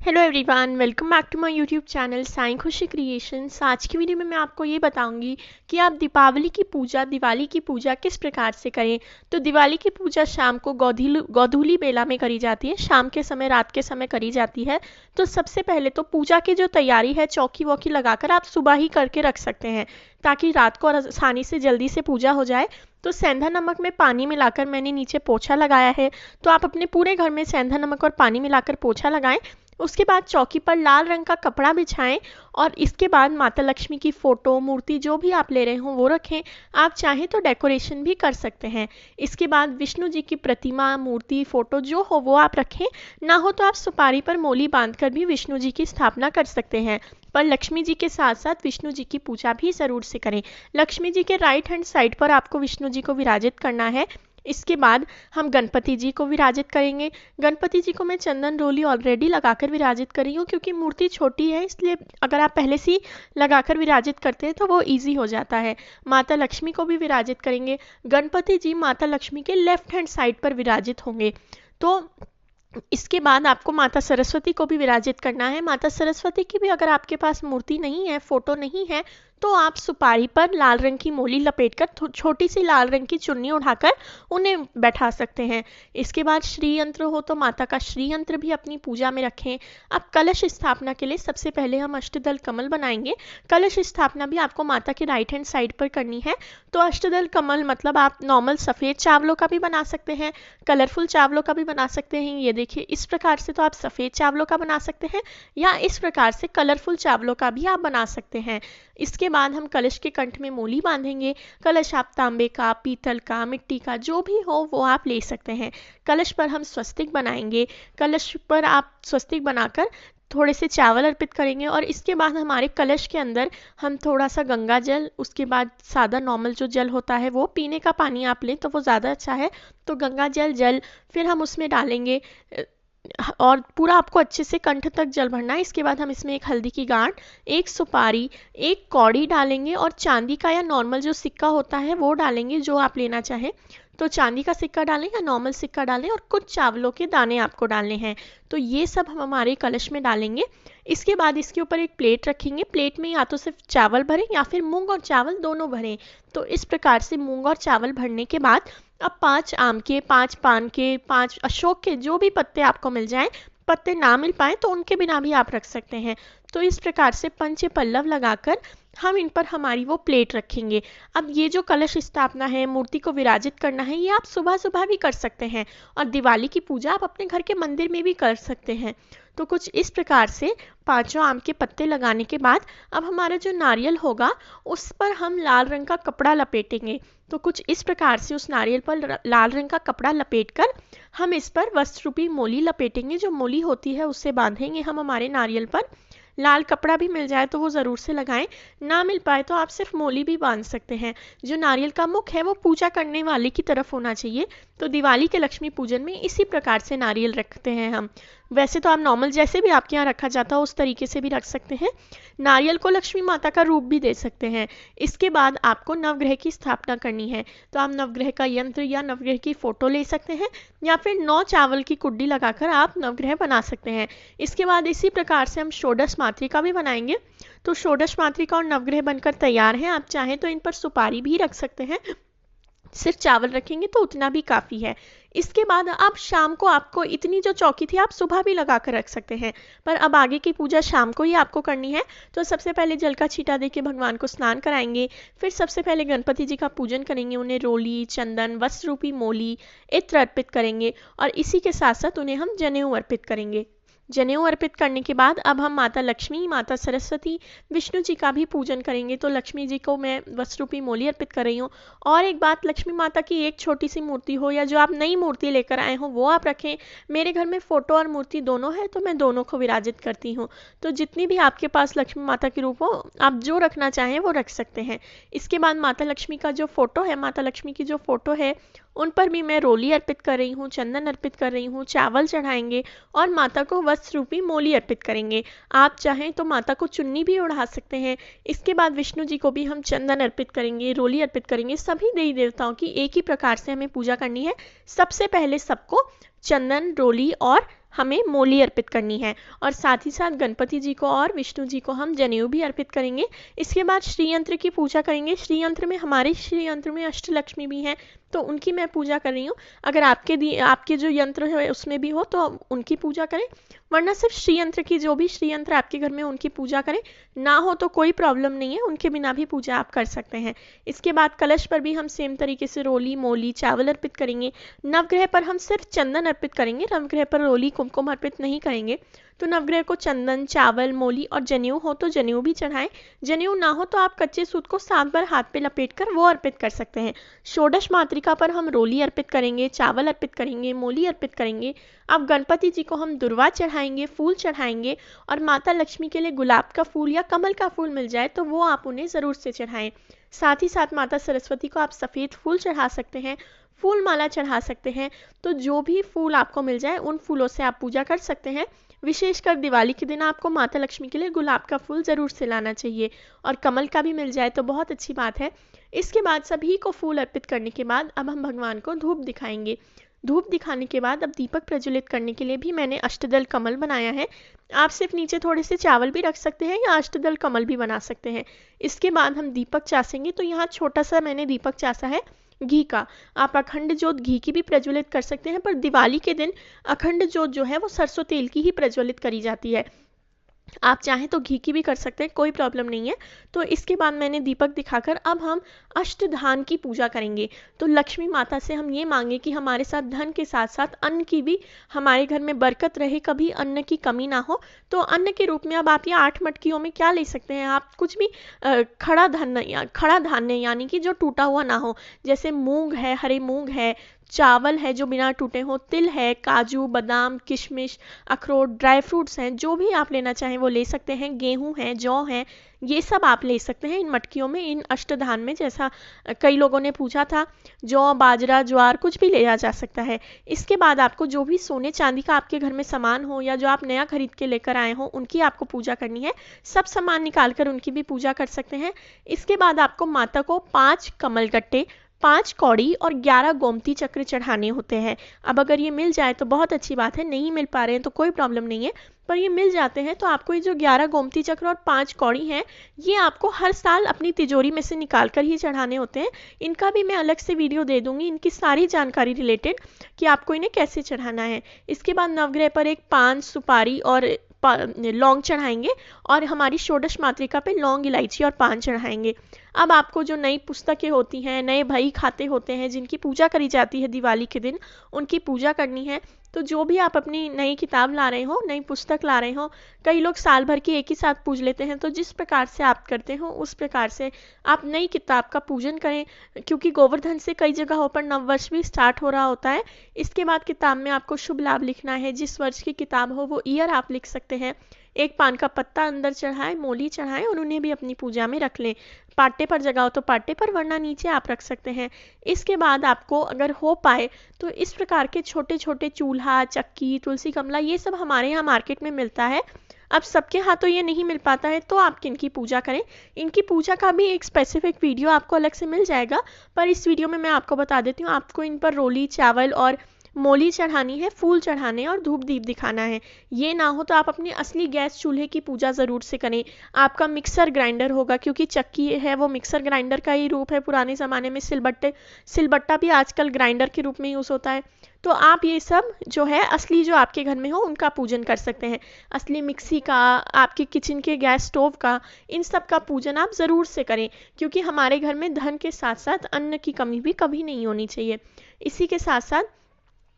Hello everyone, welcome back to my YouTube channel Sai Khushi creations. आज की video में मैं आपको ये बताऊंगी कि आप दिवाली की पूजा किस प्रकार से करें। तो दिवाली की पूजा शाम को गोधूली बेला में करी जाती है, शाम के समय, रात के समय करी जाती है। तो सबसे पहले तो पूजा की जो तैयारी है, चौकी वौकी लगाकर आप सुबह ही करके रख सकते हैं ताकि रात को आसानी से जल्दी से पूजा हो जाए। तो सेंधा नमक में पानी मिलाकर मैंने नीचे पोछा लगाया है। तो आप अपने पूरे घर में सेंधा नमक और पानी मिलाकर पोछा लगाएं। उसके बाद चौकी पर लाल रंग का कपड़ा बिछाएं और इसके बाद माता लक्ष्मी की फ़ोटो, मूर्ति जो भी आप ले रहे हो वो रखें। आप चाहें तो डेकोरेशन भी कर सकते हैं। इसके बाद विष्णु जी की प्रतिमा, मूर्ति, फ़ोटो जो हो वो आप रखें। ना हो तो आप सुपारी पर मोली बांधकर भी विष्णु जी की स्थापना कर सकते हैं। पर लक्ष्मी जी के साथ साथ विष्णु जी की पूजा भी ज़रूर से करें। लक्ष्मी जी के राइट हैंड साइड पर आपको विष्णु जी को विराजित करना है। इसके बाद हम गणपति जी को विराजित करेंगे। गणपति जी को मैं चंदन रोली ऑलरेडी लगाकर विराजित कर रही हूँ क्योंकि मूर्ति छोटी है, इसलिए अगर आप पहले से ही लगाकर विराजित करते हैं तो वो इजी हो जाता है। माता लक्ष्मी को भी विराजित करेंगे। गणपति जी माता लक्ष्मी के लेफ्ट हैंड साइड पर विराजित होंगे। तो इसके बाद आपको माता सरस्वती को भी विराजित करना है। माता सरस्वती की भी अगर आपके पास मूर्ति नहीं है, फोटो नहीं है, तो आप सुपारी पर लाल रंग की मोली लपेटकर छोटी सी लाल रंग की चुन्नी उठाकर उन्हें बैठा सकते हैं। इसके बाद श्री यंत्र हो तो माता का श्री यंत्र भी अपनी पूजा में रखें। अब कलश स्थापना के लिए सबसे पहले हम अष्टदल कमल बनाएंगे। कलश स्थापना भी आपको माता के राइट हैंड साइड पर करनी है। तो अष्टदल कमल मतलब आप नॉर्मल सफ़ेद चावलों का भी बना सकते हैं, कलरफुल चावलों का भी बना सकते हैं। ये देखिए, इस प्रकार से तो आप सफ़ेद चावलों का बना सकते हैं या इस प्रकार से कलरफुल चावलों का भी आप बना सकते हैं। इसके बाद हम कलश के कंठ में मोली बांधेंगे। कलश आप तांबे का, पीतल का, मिट्टी का जो भी हो वो आप ले सकते हैं। कलश पर हम स्वस्तिक बनाएंगे। कलश पर आप स्वस्तिक बनाकर थोड़े से चावल अर्पित करेंगे और इसके बाद हमारे कलश के अंदर हम थोड़ा सा गंगा जल, उसके बाद सादा नॉर्मल जो जल होता है वो, पीने का पानी आप लें तो वो ज़्यादा अच्छा है। तो गंगा जल फिर हम उसमें डालेंगे और पूरा आपको अच्छे से कंठ तक जल भरना है। इसके बाद हम इसमें एक हल्दी की गांठ, एक सुपारी, एक कौड़ी डालेंगे और चांदी का या नॉर्मल जो सिक्का होता है वो डालेंगे, जो आप लेना चाहें। तो चांदी का सिक्का डालें या नॉर्मल सिक्का डालें और कुछ चावलों के दाने आपको डालने हैं। तो ये सब हम हमारे कलश में डालेंगे। इसके बाद इसके ऊपर एक प्लेट रखेंगे। प्लेट में या तो सिर्फ चावल भरें या फिर मूंग और चावल दोनों भरें। तो इस प्रकार से मूंग और चावल भरने के बाद अब 5 आम के, 5 पान के, 5 अशोक के जो भी पत्ते आपको मिल जाएं, पत्ते ना मिल पाए तो उनके बिना भी आप रख सकते हैं। तो इस प्रकार से पंच पल्लव लगाकर हम इन पर हमारी वो प्लेट रखेंगे। अब ये जो कलश स्थापना है, मूर्ति को विराजित करना है, ये आप सुबह सुबह भी कर सकते हैं और दिवाली की पूजा आप अपने घर के मंदिर में भी कर सकते हैं। तो कुछ इस प्रकार से 5 आम के पत्ते लगाने के बाद अब हमारा जो नारियल होगा उस पर हम लाल रंग का कपड़ा लपेटेंगे। तो कुछ इस प्रकार से उस नारियल पर लाल रंग का कपड़ा लपेटकर हम इस पर वस्त्र रूपी मोली लपेटेंगे। जो मोली होती है उससे बांधेंगे हम हमारे नारियल पर। लाल कपड़ा भी मिल जाए तो वो ज़रूर से लगाएं, ना मिल पाए तो आप सिर्फ मोली भी बांध सकते हैं। जो नारियल का मुख है वो पूजा करने वाले की तरफ होना चाहिए। तो दिवाली के लक्ष्मी पूजन में इसी प्रकार से नारियल रखते हैं हम। वैसे तो आप नॉर्मल जैसे भी आपके यहाँ रखा जाता हो उस तरीके से भी रख सकते हैं। नारियल को लक्ष्मी माता का रूप भी दे सकते हैं। इसके बाद आपको नवग्रह की स्थापना करनी है। तो आप नवग्रह का यंत्र या नवग्रह की फ़ोटो ले सकते हैं या फिर 9 चावल की कुड्डी लगाकर आप नवग्रह बना सकते हैं। इसके बाद इसी प्रकार से हम षोडश मातृका भी बनाएंगे। तो षोडश मातृका और नवग्रह बनकर तैयार हैं। आप चाहें तो इन पर सुपारी भी रख सकते हैं, सिर्फ चावल रखेंगे तो उतना भी काफ़ी है। इसके बाद अब शाम को आपको इतनी जो चौकी थी आप सुबह भी लगा कर रख सकते हैं, पर अब आगे की पूजा शाम को ही आपको करनी है। तो सबसे पहले जल का छींटा दे के भगवान को स्नान कराएंगे। फिर सबसे पहले गणपति जी का पूजन करेंगे। उन्हें रोली, चंदन, वस्त्र रूपी मोली, इत्र अर्पित करेंगे और इसी के साथ साथ उन्हें हम जनेऊ अर्पित करेंगे। जनेऊ अर्पित करने के बाद अब हम माता लक्ष्मी, माता सरस्वती, विष्णु जी का भी पूजन करेंगे। तो लक्ष्मी जी को मैं वस्त्ररूपी मोली अर्पित कर रही हूँ। और एक बात, लक्ष्मी माता की एक छोटी सी मूर्ति हो या जो आप नई मूर्ति लेकर आए हो वो आप रखें। मेरे घर में फ़ोटो और मूर्ति दोनों है तो मैं दोनों को विराजित करती हूँ। तो जितनी भी आपके पास लक्ष्मी माता की रूप हो आप जो रखना चाहें वो रख सकते हैं। इसके बाद माता लक्ष्मी का जो फ़ोटो है, माता लक्ष्मी की जो फ़ोटो है उन पर भी मैं रोली अर्पित कर रही हूँ, चंदन अर्पित कर रही हूँ, चावल चढ़ाएंगे और माता को वस्त्र रूपी मोली अर्पित करेंगे। आप चाहें तो माता को चुन्नी भी ओढ़ा सकते हैं। इसके बाद विष्णु जी को भी हम चंदन अर्पित करेंगे, रोली अर्पित करेंगे। सभी देवी देवताओं की एक ही प्रकार से हमें पूजा करनी है। सबसे पहले सबको चंदन, रोली और हमें मोली अर्पित करनी है और साथ ही साथ गणपति जी को और विष्णु जी को हम जनेऊ भी अर्पित करेंगे। इसके बाद श्री यंत्र की पूजा करेंगे। श्री यंत्र में हमारे श्री यंत्र में अष्टलक्ष्मी भी हैं, तो उनकी मैं पूजा कर रही हूँ। अगर आपके जो यंत्र है उसमें भी हो तो उनकी पूजा करें, वरना सिर्फ श्री यंत्र की, जो भी श्री यंत्र आपके घर में उनकी पूजा करें। ना हो तो कोई प्रॉब्लम नहीं है, उनके बिना भी पूजा आप कर सकते हैं। इसके बाद कलश पर भी हम सेम तरीके से रोली, मोली, चावल अर्पित करेंगे। नवग्रह पर हम सिर्फ चंदन अर्पित करेंगे, नवग्रह पर रोली, कुमकुम अर्पित नहीं करेंगे। तो नवग्रह को चंदन, चावल, मोली और जनेऊ हो तो जनेऊ भी चढ़ाएं। जनेऊ ना हो तो आप कच्चे सूत को 7 बार हाथ पे लपेट कर वो अर्पित कर सकते हैं। षोडश मातृका पर हम रोली अर्पित करेंगे, चावल अर्पित करेंगे, मोली अर्पित करेंगे। अब गणपति जी को हम दुर्वा चढ़ाएंगे, फूल चढ़ाएंगे और माता लक्ष्मी के लिए गुलाब का फूल या कमल का फूल मिल जाए तो वो आप उन्हें ज़रूर से चढ़ाएं। साथ ही साथ माता सरस्वती को आप सफ़ेद फूल चढ़ा सकते हैं, फूल माला चढ़ा सकते हैं। तो जो भी फूल आपको मिल जाए उन फूलों से आप पूजा कर सकते हैं। विशेषकर दिवाली के दिन आपको माता लक्ष्मी के लिए गुलाब का फूल ज़रूर से लाना चाहिए और कमल का भी मिल जाए तो बहुत अच्छी बात है। इसके बाद सभी को फूल अर्पित करने के बाद अब हम भगवान को धूप दिखाएंगे। धूप दिखाने के बाद अब दीपक प्रज्वलित करने के लिए भी मैंने अष्टदल कमल बनाया है। आप सिर्फ नीचे थोड़े से चावल भी रख सकते हैं या अष्टदल कमल भी बना सकते हैं। इसके बाद हम दीपक चासेंगे, तो यहाँ छोटा सा मैंने दीपक चासा है घी का। आप अखंड ज्योत घी की भी प्रज्वलित कर सकते हैं, पर दिवाली के दिन अखंड ज्योत जो है वो सरसों तेल की ही प्रज्वलित करी जाती है। आप चाहें तो घी की भी कर सकते हैं, कोई प्रॉब्लम नहीं है। तो इसके बाद मैंने दीपक दिखाकर अब हम अष्टधान की पूजा करेंगे। तो लक्ष्मी माता से हम ये मांगे कि हमारे साथ धन के साथ साथ अन्न की भी हमारे घर में बरकत रहे, कभी अन्न की कमी ना हो। तो अन्न के रूप में अब आप ये 8 मटकियों में क्या ले सकते हैं, आप कुछ भी खड़ा धान्य यानी कि जो टूटा हुआ ना हो, जैसे मूंग है, हरे मूंग है, चावल है जो बिना टूटे हो, तिल है, काजू, बादाम, किशमिश, अखरोट, ड्राई फ्रूट्स हैं, जो भी आप लेना चाहें वो ले सकते हैं। गेहूं है, जौ है, ये सब आप ले सकते हैं इन मटकियों में, इन अष्टधान में। जैसा कई लोगों ने पूछा था, जौ, बाजरा, ज्वार कुछ भी लिया जा सकता है। इसके बाद आपको जो भी सोने चांदी का आपके घर में सामान हो या जो आप नया खरीद के लेकर आए हो उनकी आपको पूजा करनी है। सब सामान निकाल कर उनकी भी पूजा कर सकते हैं। इसके बाद आपको माता को 5 कमलगट्टे, 5 कौड़ी और 11 गोमती चक्र चढ़ाने होते हैं। अब अगर ये मिल जाए तो बहुत अच्छी बात है, नहीं मिल पा रहे हैं तो कोई प्रॉब्लम नहीं है, पर ये मिल जाते हैं तो आपको ये जो 11 गोमती चक्र और 5 कौड़ी हैं ये आपको हर साल अपनी तिजोरी में से निकाल कर ही चढ़ाने होते हैं। इनका भी मैं अलग से वीडियो दे दूंगी, इनकी सारी जानकारी रिलेटेड कि आपको इन्हें कैसे चढ़ाना है। इसके बाद नवग्रह पर एक पान, सुपारी और लौंग चढ़ाएंगे और हमारी षोडश मातृका पे लौंग, इलायची और पान चढ़ाएंगे। अब आपको जो नई पुस्तकें होती हैं, नए बही खाते होते हैं जिनकी पूजा करी जाती है दिवाली के दिन, उनकी पूजा करनी है। तो जो भी आप अपनी नई किताब ला रहे हो, नई पुस्तक ला रहे हो, कई लोग साल भर की एक ही साथ पूज लेते हैं, तो जिस प्रकार से आप करते हो उस प्रकार से आप नई किताब का पूजन करें, क्योंकि गोवर्धन से कई जगहों पर नववर्ष भी स्टार्ट हो रहा होता है। इसके बाद किताब में आपको शुभ लाभ लिखना है, जिस वर्ष की किताब हो वो ईयर आप लिख सकते हैं। एक पान का पत्ता अंदर चढ़ाएं, मोली चढ़ाएं और उन्हें भी अपनी पूजा में रख लें। पाटे पर जगह हो तो पाटे पर, वरना नीचे आप रख सकते हैं। इसके बाद आपको अगर हो पाए तो इस प्रकार के छोटे छोटे चूल्हा, चक्की, तुलसी गमला, ये सब हमारे यहाँ मार्केट में मिलता है। अब सबके हाथों ये नहीं मिल पाता है तो आप किनकी पूजा करें। इनकी पूजा का भी एक स्पेसिफिक वीडियो आपको अलग से मिल जाएगा, पर इस वीडियो में मैं आपको बता देती हूँ। आपको इन पर रोली, चावल और मोली चढ़ानी है, फूल चढ़ाने और धूप दीप दिखाना है। ये ना हो तो आप अपने असली गैस चूल्हे की पूजा ज़रूर से करें। आपका मिक्सर ग्राइंडर होगा, क्योंकि चक्की है वो मिक्सर ग्राइंडर का ही रूप है। पुराने ज़माने में सिलबट्टा भी आजकल ग्राइंडर के रूप में यूज़ होता है। तो आप ये सब जो है असली जो आपके घर में हो उनका पूजन कर सकते हैं। असली मिक्सी का, आपके किचन के गैस स्टोव का, इन सब का पूजन आप ज़रूर से करें, क्योंकि हमारे घर में धन के साथ साथ अन्न की कमी भी कभी नहीं होनी चाहिए। इसी के साथ साथ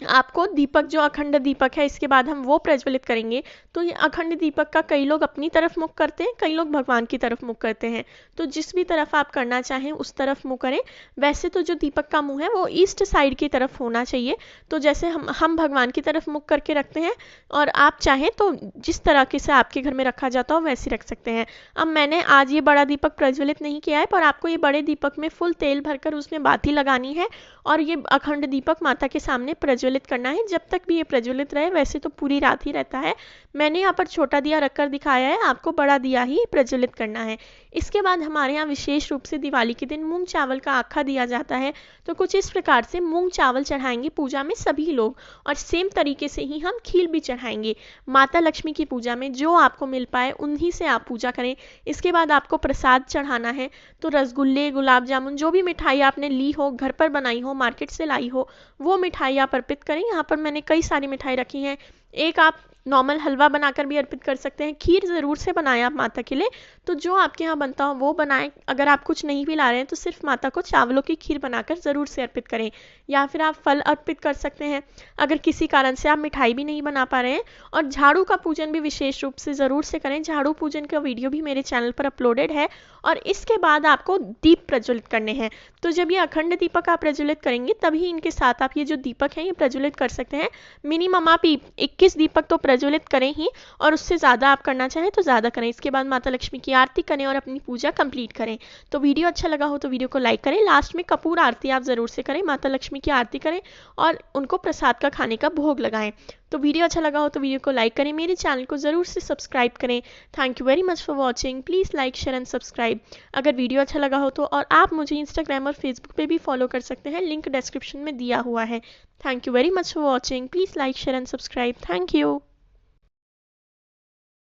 आपको दीपक, जो अखंड दीपक है, इसके बाद हम वो प्रज्वलित करेंगे। तो ये अखंड दीपक का कई लोग अपनी तरफ मुख करते हैं, कई लोग भगवान की तरफ मुख करते हैं। तो जिस भी तरफ आप करना चाहें उस तरफ मुँह करें। वैसे तो जो दीपक का मुंह है वो ईस्ट साइड की तरफ होना चाहिए। तो जैसे हम भगवान की तरफ मुख करके रखते हैं, और आप चाहें तो जिस तरह के से आपके घर में रखा जाता हो वैसे रख सकते हैं। अब मैंने आज ये बड़ा दीपक प्रज्वलित नहीं किया है, पर आपको ये बड़े दीपक में फुल तेल भरकर उसमें बाती लगानी है और ये अखंड दीपक माता के सामने प्रज्वलित प्रज्वलित करना है। जब तक भी ये प्रज्वलित रहे, वैसे तो पूरी रात ही रहता है, मैंने यहाँ पर छोटा दिया रखकर दिखाया है, आपको बड़ा दिया ही प्रज्वलित करना है। इसके बाद हमारे यहाँ विशेष रूप से दिवाली के दिन मूंग चावल का आखा दिया जाता है। तो कुछ इस प्रकार से मूंग चावल चढ़ाएंगे पूजा में सभी लोग, और सेम तरीके से ही हम खीर भी चढ़ाएंगे। माता लक्ष्मी की पूजा में जो आपको मिल पाए उन्हीं से आप पूजा करें। इसके बाद आपको प्रसाद चढ़ाना है, तो रसगुल्ले, गुलाब जामुन, जो भी मिठाई आपने ली हो, घर पर बनाई हो, मार्केट से लाई हो, वो मिठाई आप अर्पित करें। यहाँ पर मैंने कई सारी मिठाई रखी हैं। एक आप नॉर्मल हलवा बनाकर भी अर्पित कर सकते हैं। खीर ज़रूर से बनाएं आप माता के लिए, तो जो आपके यहाँ बनता हो वो बनाएं। अगर आप कुछ नहीं भी ला रहे हैं तो सिर्फ माता को चावलों की खीर बनाकर ज़रूर से अर्पित करें। या फिर आप फल अर्पित कर सकते हैं, अगर किसी कारण से आप मिठाई भी नहीं बना पा रहे हैं। और झाड़ू का पूजन भी विशेष रूप से ज़रूर से करें। झाड़ू पूजन का वीडियो भी मेरे चैनल पर अपलोडेड है। और इसके बाद आपको दीप प्रज्वलित करने हैं। तो जब ये अखंड दीपक आप प्रज्वलित करेंगे तभी इनके साथ आप ये जो दीपक हैं ये प्रज्वलित कर सकते हैं। मिनिमम आप 21 दीपक तो प्रज्वलित करें ही, और उससे ज़्यादा आप करना चाहें तो ज़्यादा करें। इसके बाद माता लक्ष्मी की आरती करें और अपनी पूजा कंप्लीट करें। तो वीडियो अच्छा लगा हो तो वीडियो को लाइक करें। लास्ट में कपूर आरती आप ज़रूर से करें, माता लक्ष्मी की आरती करें और उनको प्रसाद का खाने का भोग लगाएं। तो वीडियो अच्छा लगा हो तो वीडियो को लाइक करें, मेरे चैनल को ज़रूर से सब्सक्राइब करें। Thank you very much for watching. Please like, share and subscribe. अगर वीडियो अच्छा लगा हो तो, और आप मुझे इंस्टाग्राम और फेसबुक पे भी फॉलो कर सकते हैं, लिंक डिस्क्रिप्शन में दिया हुआ है। Thank you very much for watching. Please like, share and subscribe. Thank you.